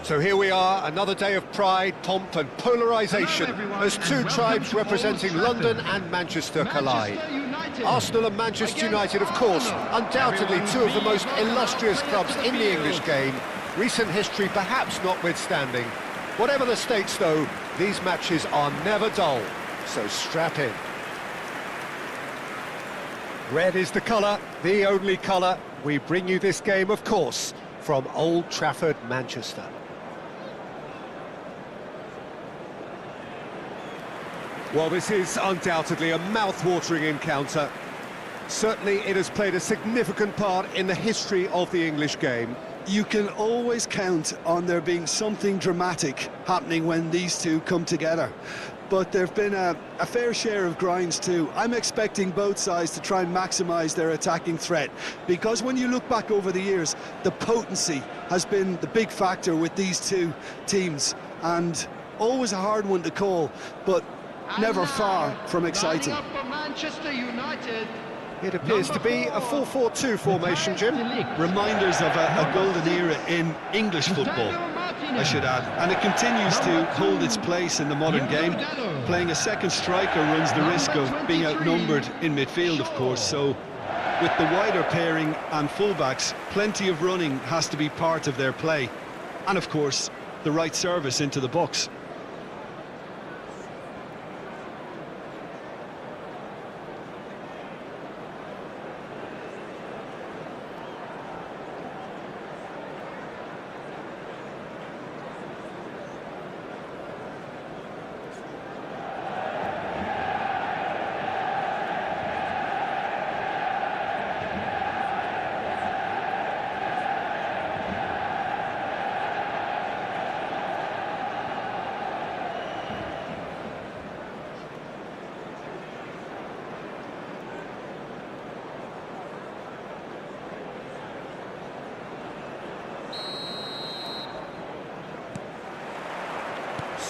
So here we are, another day of pride, pomp and polarisation as two tribes representing London and Manchester collide. Arsenal and Manchester United, of course, undoubtedly two of the most illustrious clubs in the English game, recent history perhaps notwithstanding. Whatever the stakes though, these matches are never dull, so strap in. Red is the colour, the only colour. We bring you this game, of course, from Old Trafford, Manchester. Well, this is undoubtedly a mouth-watering encounter. Certainly it has played a significant part in the history of the English game. You can always count on there being something dramatic happening when these two come together. But there have been a fair share of grinds too. I'm expecting both sides to try and maximise their attacking threat, because when you look back over the years, the potency has been the big factor with these two teams, and always a hard one to call, but never far from exciting. It appears to be a 4-4-2 formation, Jim. Reminders of a golden era in English football, I should add, and it continues to hold its place in the modern game. Playing a second striker runs the risk of being outnumbered in midfield, of course, so with the wider pairing and fullbacks, plenty of running has to be part of their play, and of course the right service into the box.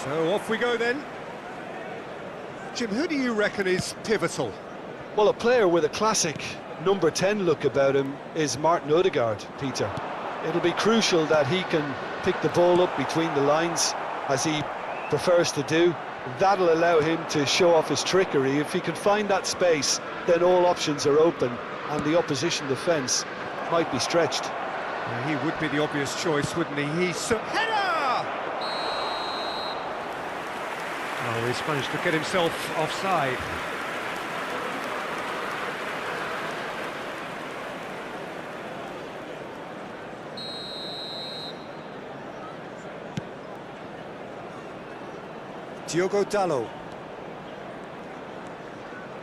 So off we go then. Jim, who do you reckon is pivotal? Well, a player with a classic number 10 look about him is Martin Odegaard, Peter. It'll be crucial that he can pick the ball up between the lines, as he prefers to do. That'll allow him to show off his trickery. If he can find that space, then all options are open, and the opposition defence might be stretched. Yeah, he would be the obvious choice, wouldn't he? Header! Oh, he's managed to get himself offside. Diogo Dalot.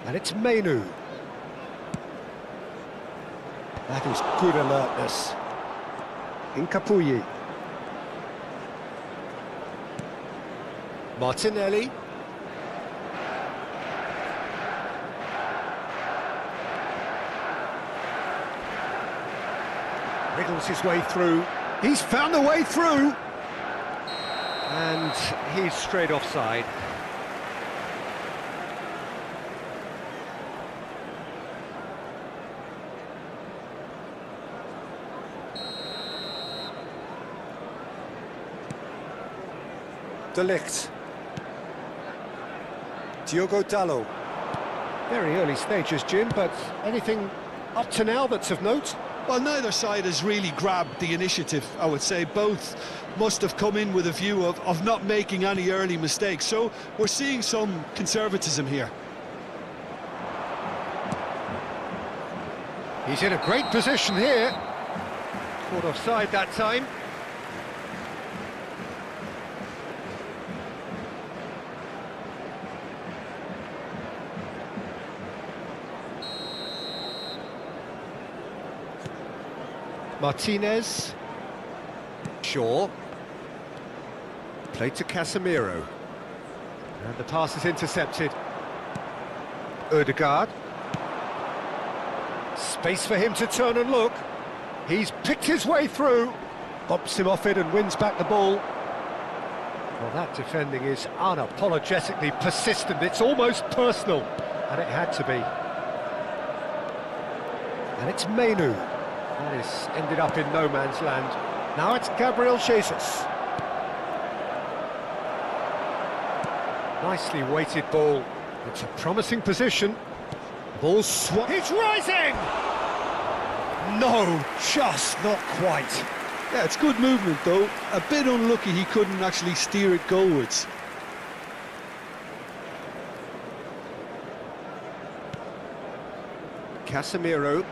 And it's Menu. That is good alertness. Incapuyi. Martinelli. Wriggles his way through. He's found the way through. And he's straight offside. De Ligt. Diogo Dalot. Very early stages, Jim, but anything up to now that's of note? Well, neither side has really grabbed the initiative, I would say. Both must have come in with a view of not making any early mistakes, so we're seeing some conservatism here. He's in a great position here. Caught offside that time. Martinez. Shaw. Played to Casemiro. And the pass is intercepted. Odegaard. Space for him to turn and look. He's picked his way through. Bumps him off it and wins back the ball. Well, that defending is unapologetically persistent. It's almost personal. And it had to be. And it's Menu. That is ended up in no man's land. Now it's Gabriel Jesus. Nicely weighted ball. It's a promising position. Ball swung. He's rising! No, just not quite. Yeah, it's good movement though. A bit unlucky he couldn't actually steer it goalwards. Casemiro.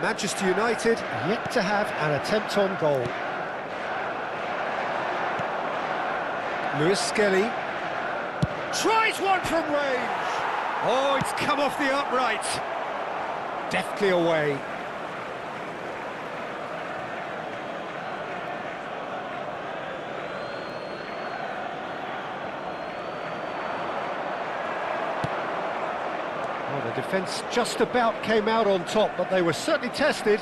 Manchester United yet to have an attempt on goal. Lewis Skelly tries one from range. Oh, it's come off the upright. Deftly away. Well, the defence just about came out on top, but they were certainly tested.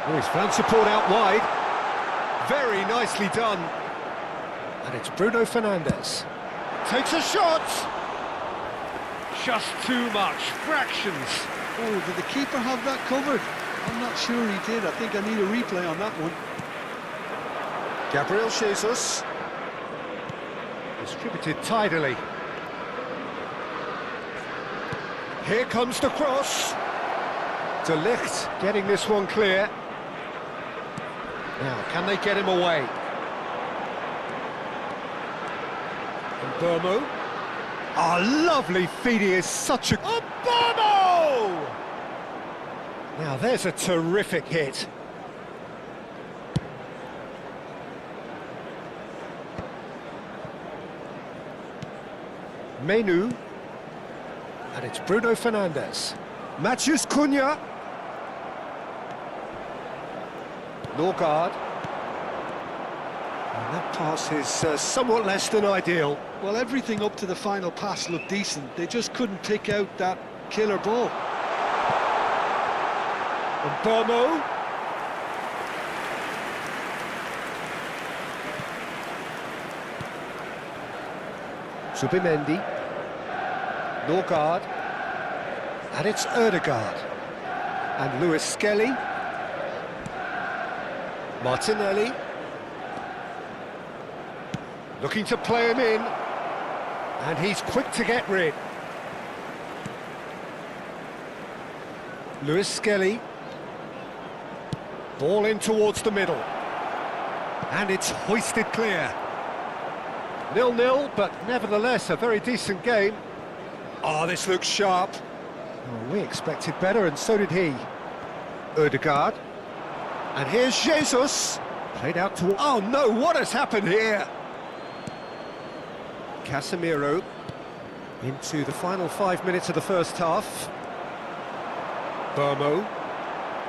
Oh, he's found support out wide. Very nicely done. And it's Bruno Fernandes. Takes a shot! Just too much. Fractions. Oh, did the keeper have that covered? I'm not sure he did. I think I need a replay on that one. Gabriel Jesus. Distributed tidily. Here comes the cross. De Ligt getting this one clear. Now, can they get him away? And Burmo. Oh, lovely feed, he is such a... Oh, Burmo! Now, there's a terrific hit. Menu. And it's Bruno Fernandes. Matheus Cunha. Norgard. And that pass is somewhat less than ideal. Well, everything up to the final pass looked decent. They just couldn't pick out that killer ball. And Burmo. Zubimendi. Norgard. And it's Ødegaard. And Lewis Skelly. Martinelli. Looking to play him in. And he's quick to get rid. Lewis Skelly. Ball in towards the middle. And it's hoisted clear. 0-0, but nevertheless a very decent game. Oh, this looks sharp. Oh, we expected better, and so did he. Ødegaard. And here's Jesus. Played out to... Oh no, what has happened here? Casemiro into the final 5 minutes of the first half. Burmo.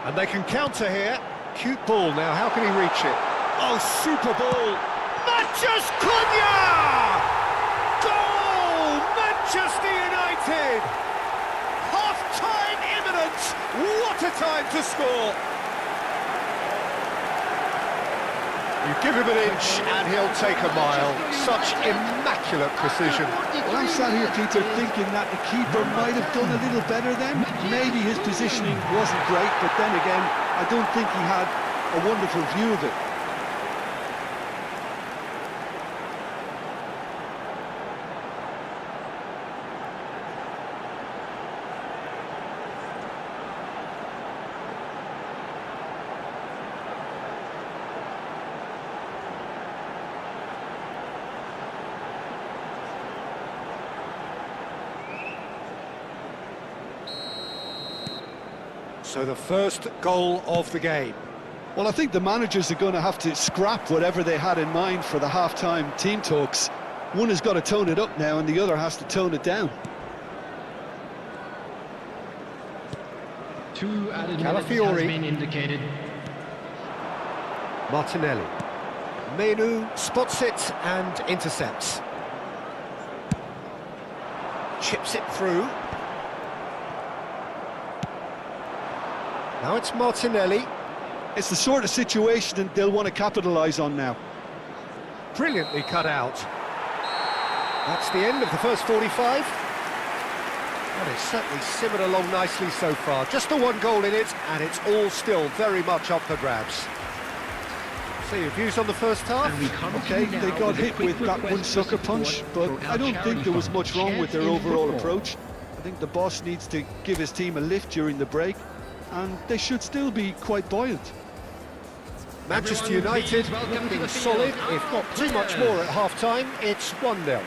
And they can counter here. Cute ball now, how can he reach it? Oh, super ball. Matheus Cunha! Goal! Manchester United! Half-time imminent! What a time to score! You give him an inch and he'll take a mile. Such immaculate precision. Well, I'm sat here, Peter, thinking that the keeper might have done a little better then. Maybe his positioning wasn't great, but then again, I don't think he had a wonderful view of it. So the first goal of the game. Well, I think the managers are going to have to scrap whatever they had in mind for the half-time team talks. One has got to tone it up now and the other has to tone it down. 2 added minutes has been indicated. Martinelli. Menu spots it and intercepts. Chips it through. Now it's Martinelli. It's the sort of situation that they'll want to capitalise on now. Brilliantly cut out. That's the end of the first 45. And it's certainly simmered along nicely so far. Just the one goal in it, and it's all still very much up for grabs. So your views on the first half? Okay, they got hit with that one sucker punch, but I don't think there was much wrong with their overall approach. I think the boss needs to give his team a lift during the break, and they should still be quite buoyant. Manchester United looking solid, if not too much more at half-time. It's 1-0.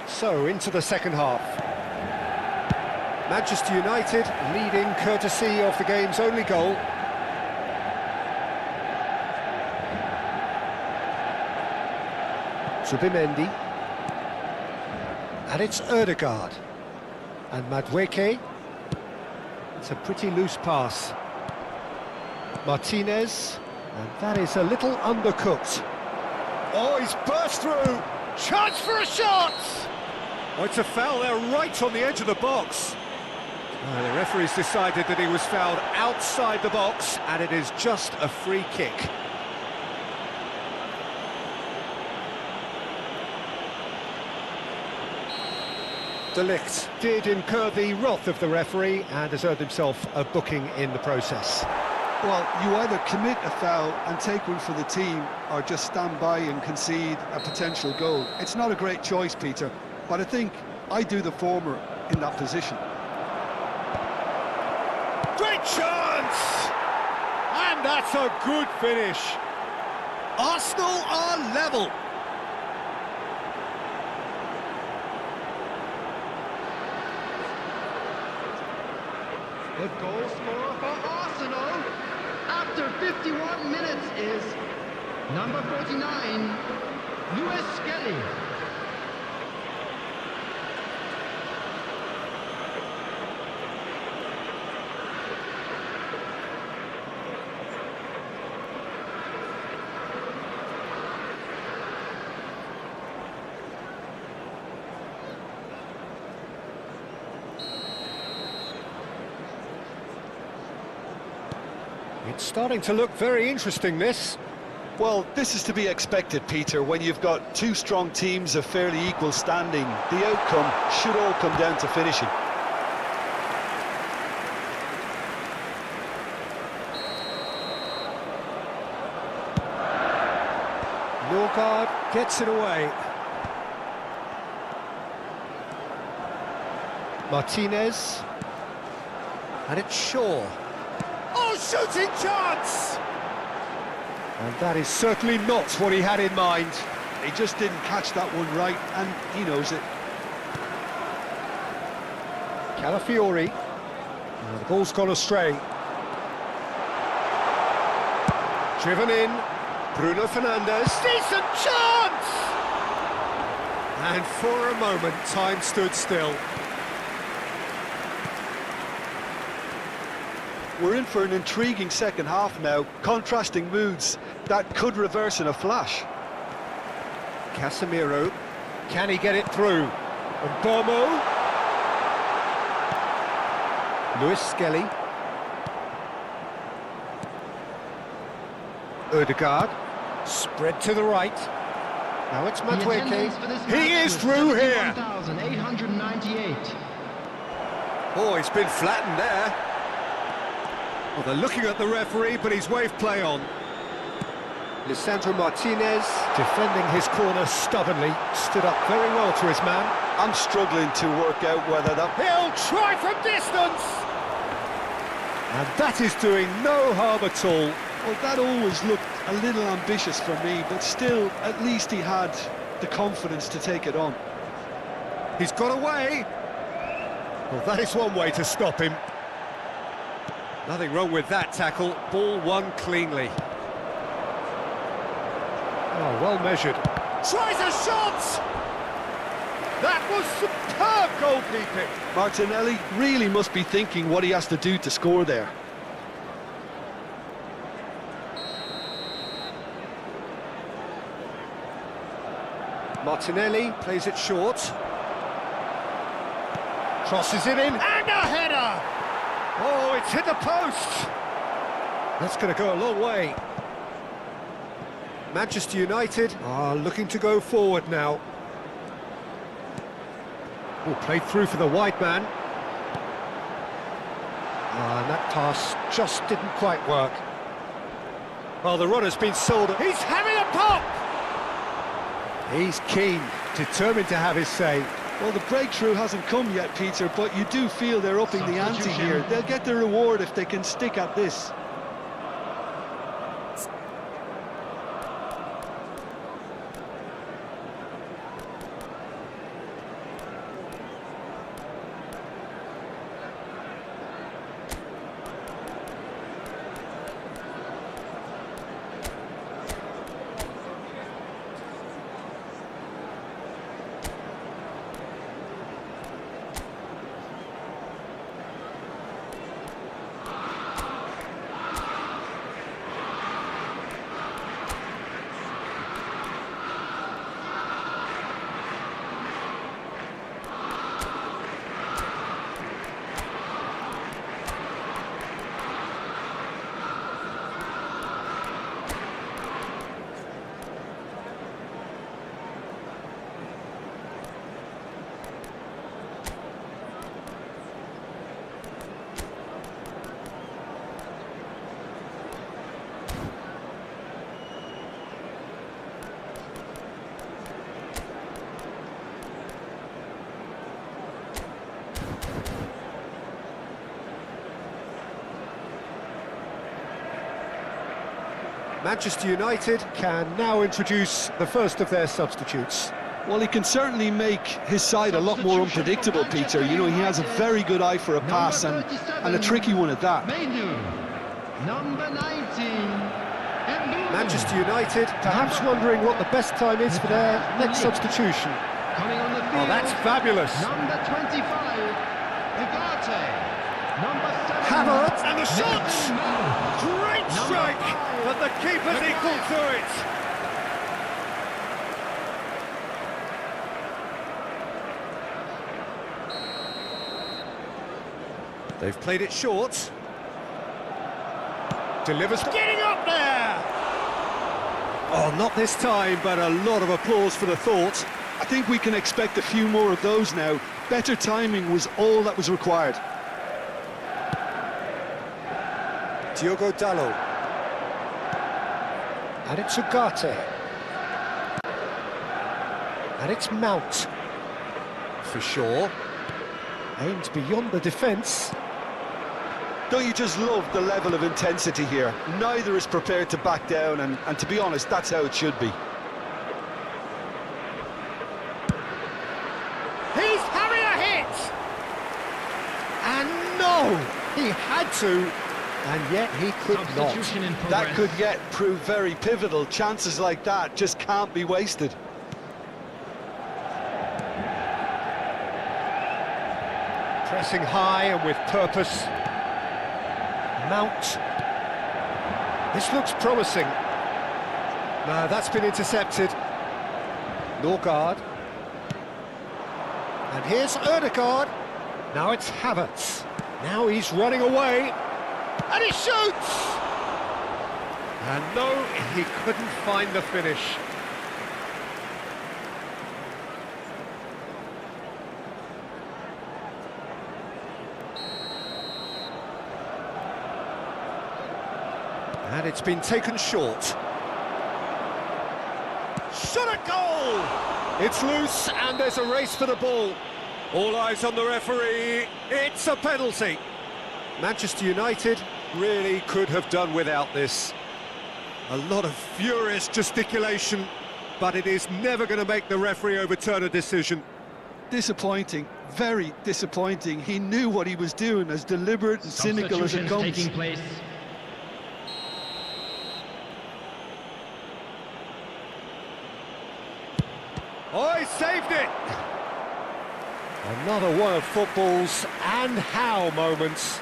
So, into the second half. Manchester United leading courtesy of the game's only goal. Zubimendi. And it's Ødegaard. And Madueke. It's a pretty loose pass. Martinez. And that is a little undercooked. Oh, he's burst through. Chance for a shot! Oh, it's a foul there right on the edge of the box. The referee's decided that he was fouled outside the box, and it is just a free kick. De Ligt did incur the wrath of the referee and has earned himself a booking in the process. Well, you either commit a foul and take one for the team, or just stand by and concede a potential goal. It's not a great choice, Peter, but I think I do the former in that position. Great chance! And that's a good finish. Arsenal are level. The goal scorer for Arsenal after 51 minutes is number 49, Lewis Skelly. It's starting to look very interesting, this. Well, this is to be expected, Peter, when you've got two strong teams of fairly equal standing. The outcome should all come down to finishing. Norgard gets it away. Martinez. And it's Shaw. Oh, shooting chance! And that is certainly not what he had in mind. He just didn't catch that one right, and he knows it. Calafiori. Oh, the ball's gone astray. Driven in. Bruno Fernandes. Decent chance! And for a moment, time stood still. We're in for an intriguing second half now, contrasting moods that could reverse in a flash. Casemiro, can he get it through? And Bomo. Lewis Skelly. Ødegaard, spread to the right. Now it's Madueke. He is through here! 1,898. Oh, he's been flattened there. Well, they're looking at the referee, but he's waved play on. Lisandro Martinez, defending his corner stubbornly, stood up very well to his man. I'm struggling to work out whether that... He'll try from distance! And that is doing no harm at all. Well, that always looked a little ambitious for me, but still, at least he had the confidence to take it on. He's got away. Well, that is one way to stop him. Nothing wrong with that tackle. Ball won cleanly. Oh, well measured. Tries a shot! That was superb goalkeeping. Martinelli really must be thinking what he has to do to score there. Martinelli plays it short. Crosses it in, and a header! Oh, it's hit the post! That's going to go a long way. Manchester United are looking to go forward now. Oh, played through for the wide man. And that pass just didn't quite work. Well, the runner's been sold. He's having a pop! He's keen, determined to have his say. Well, the breakthrough hasn't come yet, Peter, but you do feel they're upping the ante here. They'll get the reward if they can stick at this. Manchester United can now introduce the first of their substitutes. Well, he can certainly make his side a lot more unpredictable, Peter. You know, he has a very good eye for a pass and a tricky one at that. Number 19. Manchester United perhaps wondering what the best time is for their next substitution. Coming on the field. Oh, that's fabulous. Number 25. Ugarte. Number 7. Havertz and the shots! Great strike! But the keeper's equal to it. They've played it short. Delivers, getting up there! Oh, not this time, but a lot of applause for the thought. I think we can expect a few more of those now. Better timing was all that was required. Diogo Dalot. And it's Ugarte. And it's Mount. For sure. Aimed beyond the defence. Don't you just love the level of intensity here? Neither is prepared to back down, and to be honest, that's how it should be. He's having a hit! And no! He had to, and yet he could not. That could yet prove very pivotal. Chances like that just can't be wasted. Pressing high and with purpose. Mount. This looks promising. No, that's been intercepted. Norgard. And here's Ødegaard. Now it's Havertz. Now he's running away. And he shoots! And no, he couldn't find the finish. And it's been taken short. Shot at goal! It's loose and there's a race for the ball. All eyes on the referee. It's a penalty. Manchester United really could have done without this. A lot of furious gesticulation, but it is never going to make the referee overturn a decision. Disappointing, very disappointing. He knew what he was doing, as deliberate and cynical as it comes. Taking place. Oh, he saved it! Another one of football's and how moments.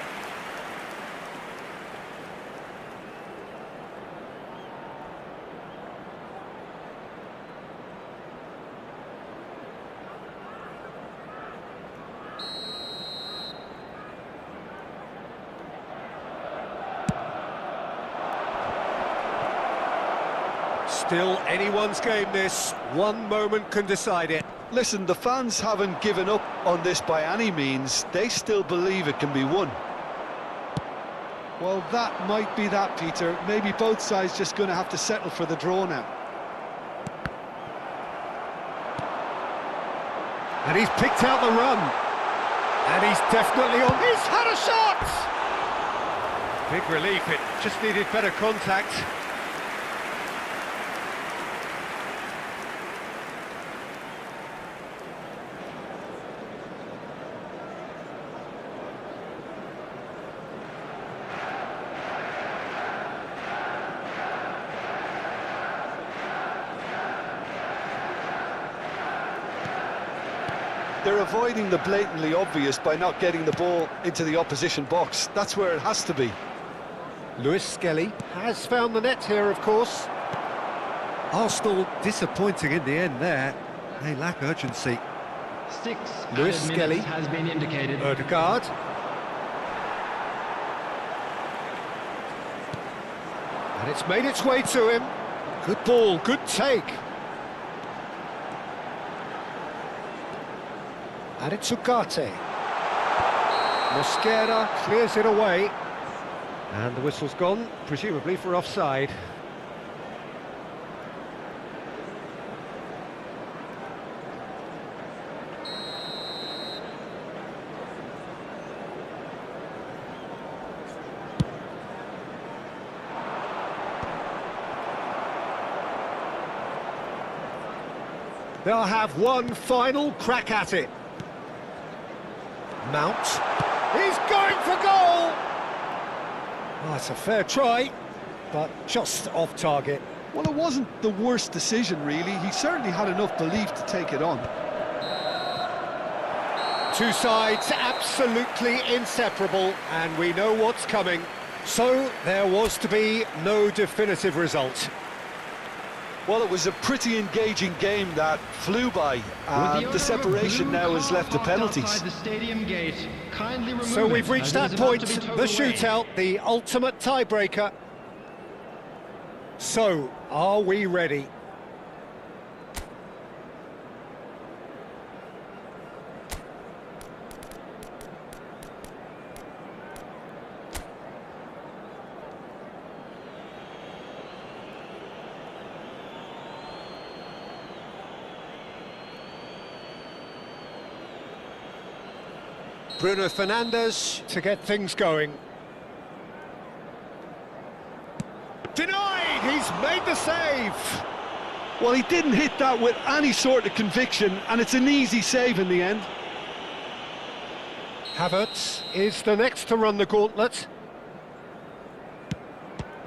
Still anyone's game this, one moment can decide it. Listen, the fans haven't given up on this by any means. They still believe it can be won. Well, that might be that, Peter. Maybe both sides just going to have to settle for the draw now. And he's picked out the run. And he's definitely on. He's had a shot! Big relief, it just needed better contact. They're avoiding the blatantly obvious by not getting the ball into the opposition box. That's where it has to be. Lewis Skelly has found the net here, of course. Arsenal disappointing in the end there. They lack urgency. 6 Lewis added Skelly. minutes has been indicated. Odegaard. And it's made its way to him. Good ball, good take. And it's Ugarte. Mosquera clears it away. And the whistle's gone, presumably for offside. They'll have one final crack at it. Mount. He's going for goal! Oh, it's a fair try, but just off target. Well, it wasn't the worst decision, really. He certainly had enough belief to take it on. Two sides absolutely inseparable, and we know what's coming. So there was to be no definitive result. Well, it was a pretty engaging game that flew by. The separation now is left to penalties. The stadium gate. Kindly remove So we've it, reached as that it is about point, to be towed the away. shootout, the ultimate tiebreaker. So, are we ready? Bruno Fernandes to get things going. Denied! He's made the save! Well, he didn't hit that with any sort of conviction, and it's an easy save in the end. Havertz is the next to run the gauntlet.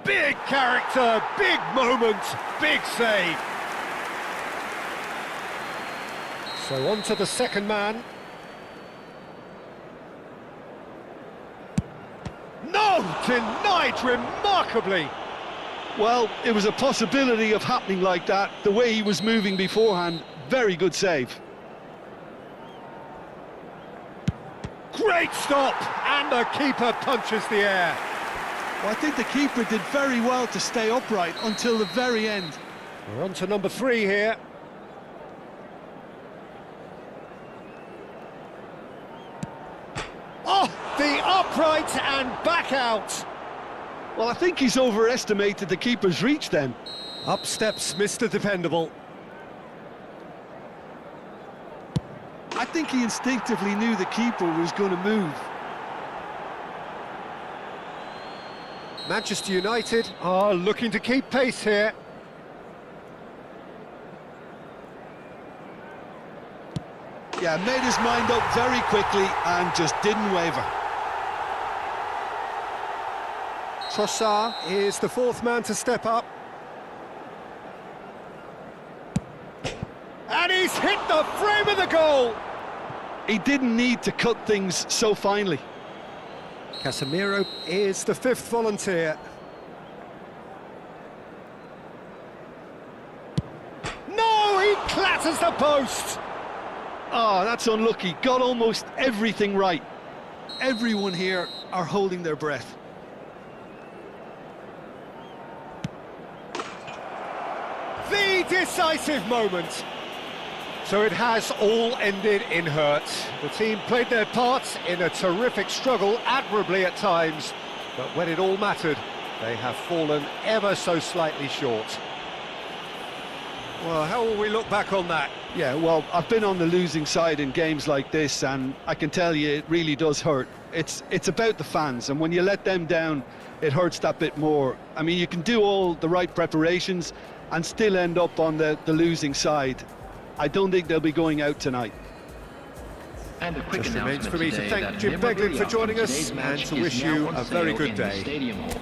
Big character, big moment, big save. So on to the second man. No! Denied remarkably! Well, it was a possibility of happening like that. The way he was moving beforehand, very good save. Great stop! And the keeper punches the air. Well, I think the keeper did very well to stay upright until the very end. We're on to number 3 here. Oh, the upright and back out. Well, I think he's overestimated the keeper's reach then. Up steps Mr. Dependable. I think he instinctively knew the keeper was going to move. Manchester United are looking to keep pace here. Yeah, made his mind up very quickly and just didn't waver. Trossard is the 4th man to step up. And he's hit the frame of the goal! He didn't need to cut things so finely. Casemiro is the 5th volunteer. No, he clatters the post! Oh, that's unlucky. Got almost everything right. Everyone here are holding their breath. The decisive moment. So it has all ended in hurt. The team played their part in a terrific struggle, admirably at times, But when it all mattered, they have fallen ever so slightly short. Well, how will we look back on that? Yeah, well, I've been on the losing side in games like this, and I can tell you it really does hurt. It's about the fans, and when you let them down, it hurts that bit more. I mean, you can do all the right preparations and still end up on the losing side. I don't think they'll be going out tonight. And a quick Just remains announcement for me to today thank that Jim Beglin for memorabilia joining from us today's and match to is wish now you on a very sale good in the day. Stadium Hall.